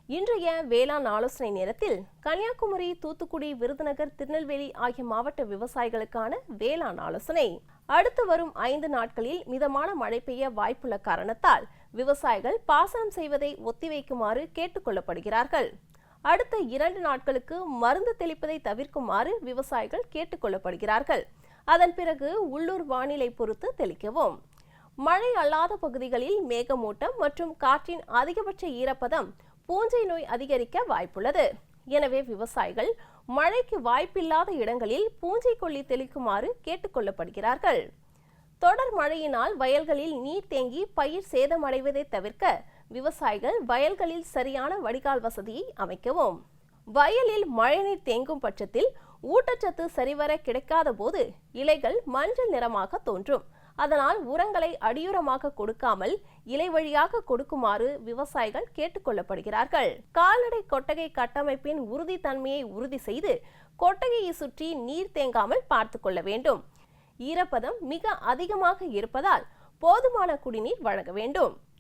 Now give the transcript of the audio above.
இன்றைய வேளாண் ஆலோசனை நேரத்தில் கன்னியாகுமரி, தூத்துக்குடி, விருதுநகர், திருநெல்வேலி ஆகிய மாவட்ட விவசாயிகளுக்கான வேளாண் ஆலோசனை. அடுத்து வரும் 5 நாட்களில் மிதமான மழை பெய்ய வாய்ப்புள்ள காரணத்தால் விவசாயிகள் பாசனம் செய்வதை ஒத்திவைக்குமாறு கேட்டுக் கொள்ளப்படுகிறார்கள். அடுத்த 2 நாட்களுக்கு மருந்து தெளிப்பதை தவிர்க்குமாறு விவசாயிகள் கேட்டுக் கொள்ளப்படுகிறார்கள். அதன் பிறகு உள்ளூர் வானிலை பொறுத்து தெளிக்கவும். மழை அல்லாத பகுதிகளில் மேகமூட்டம் மற்றும் காற்றின் அதிகபட்ச ஈரப்பதம் பூஞ்சை நோய் அதிகரிக்க வாய்ப்புள்ளது. எனவே விவசாயிகள் மழைக்கு வாய்ப்பில்லாத இடங்களில் பூஞ்சை கொல்லி தெளிக்குமாறு கேட்டுக் கொள்ளப்படுகிறார்கள். தொடர் மழையினால் வயல்களில் நீர் தேங்கி பயிர் சேதமடைவதை தவிர்க்க விவசாயிகள் வயல்களில் சரியான வடிகால் வசதியை அமைக்கவும். வயலில் மழைநீர் தேங்கும் பட்சத்தில் ஊட்டச்சத்து சரிவர கிடைக்காத போது இலைகள் மஞ்சள் நிறமாக தோன்றும். அதனால் உரங்களை அடியுரமாக கொடுக்காமல் இலை வழியாக கொடுக்குமாறு விவசாயிகள் கேட்டுக் கொள்ளப்படுகிறார்கள். கால்நடை கொட்டகை கட்டமைப்பின் உறுதித்தன்மையை உறுதி செய்து கொட்டகையை சுற்றி நீர் தேங்காமல் பார்த்து கொள்ள வேண்டும். ஈரப்பதம் மிக அதிகமாக இருப்பதால் போதுமான குடிநீர் வழங்க வேண்டும்.